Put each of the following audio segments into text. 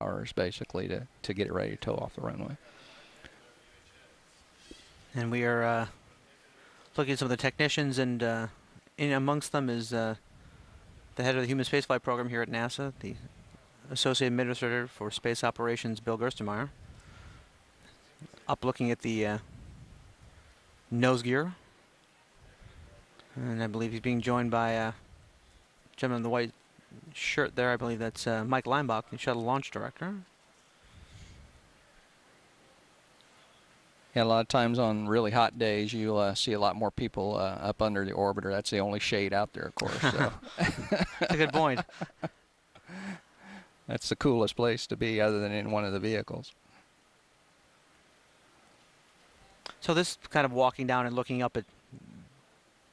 hours basically to get it ready to tow off the runway. And we are looking at some of the technicians, and in amongst them is the head of the Human Spaceflight Program here at NASA, the Associate Administrator for Space Operations, Bill Gerstenmaier. Up looking at the nose gear. And I believe he's being joined by a gentleman in the white shirt there. I believe that's Mike Leinbach, the Shuttle Launch Director. Yeah, a lot of times on really hot days, you'll see a lot more people up under the orbiter. That's the only shade out there, of course. So. That's a good point. That's the coolest place to be other than in one of the vehicles. So this kind of walking down and looking up at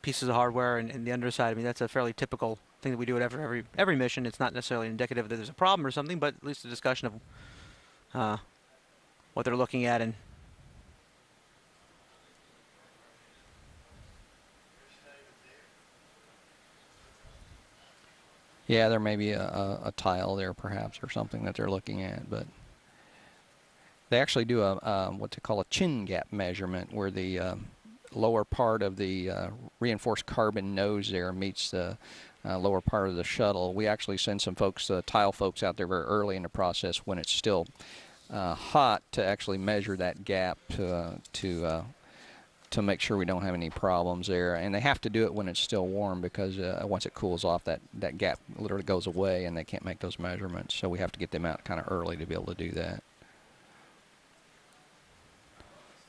pieces of hardware and the underside, I mean, that's a fairly typical thing that we do at every mission. It's not necessarily indicative that there's a problem or something, but at least a discussion of what they're looking at. And yeah, there may be a tile there perhaps or something that they're looking at, but they actually do a what they call a chin gap measurement, where the lower part of the reinforced carbon nose there meets the lower part of the shuttle. We actually send some folks, tile folks, out there very early in the process when it's still hot to actually measure that gap to make sure we don't have any problems there. And they have to do it when it's still warm, because once it cools off, that gap literally goes away and they can't make those measurements. So we have to get them out kind of early to be able to do that.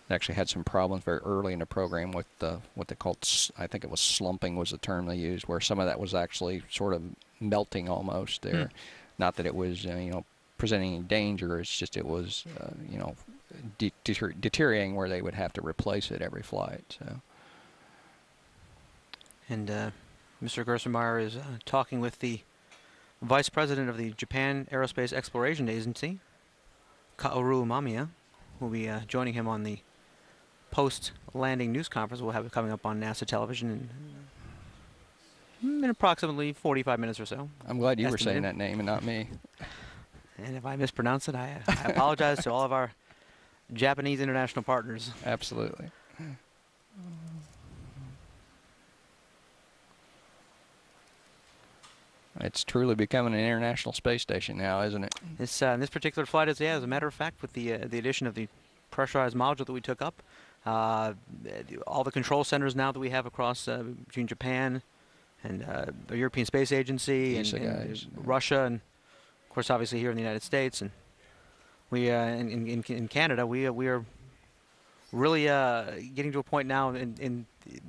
They actually had some problems very early in the program with what they called, I think it was slumping was the term they used, where some of that was actually sort of melting almost there. Not that it was you know, presenting any danger, it's just it was you know, deteriorating where they would have to replace it every flight. So. And Mr. Gerstenmaier is talking with the Vice President of the Japan Aerospace Exploration Agency, Kaoru Mamiya, who will be joining him on the post-landing news conference. We'll have it coming up on NASA television in approximately 45 minutes or so. I'm glad you were saying that name and not me. And if I mispronounce it, I apologize to all of our Japanese international partners. Absolutely. It's truly becoming an international space station now, isn't it? This particular flight is, yeah, as a matter of fact, with the addition of the pressurized module that we took up, all the control centers now that we have across between Japan and the European Space Agency and Russia, and of course obviously here in the United States, and we in Canada, we are really getting to a point now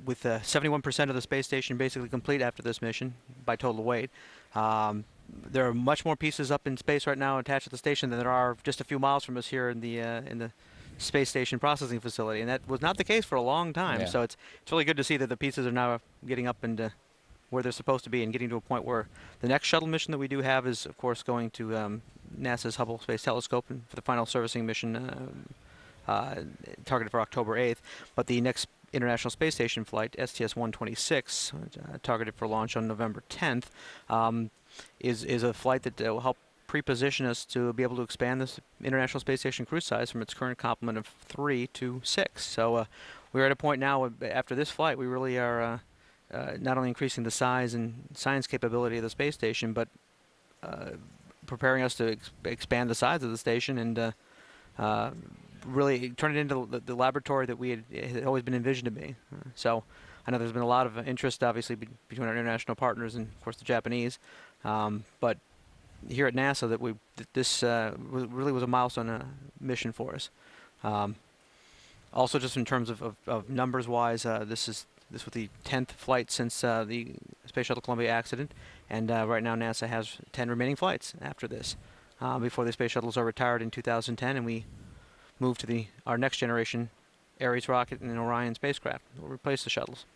with 71% of the space station basically complete after this mission by total weight. There are much more pieces up in space right now attached to the station than there are just a few miles from us here in the space station processing facility, and that was not the case for a long time. Yeah. So it's really good to see that the pieces are now getting up into where they're supposed to be and getting to a point where the next shuttle mission that we do have is, of course, going to NASA's Hubble Space Telescope and for the final servicing mission targeted for October 8th. But the next International Space Station flight, STS-124, targeted for launch on November 10th, is a flight that will help pre-position us to be able to expand this International Space Station cruise size from its current complement of 3 to 6. So we're at a point now, after this flight, we really are not only increasing the size and science capability of the space station, but preparing us to expand the size of the station and really turn it into the laboratory that we had always been envisioned to be. So I know there's been a lot of interest, obviously, between our international partners and, of course, the Japanese. But here at NASA, this really was a milestone mission for us. Also, just in terms of numbers-wise, this was the 10th flight since the Space Shuttle Columbia accident, and right now NASA has 10 remaining flights after this, before the space shuttles are retired in 2010, and we move to our next generation Ares rocket and Orion spacecraft. We'll replace the shuttles.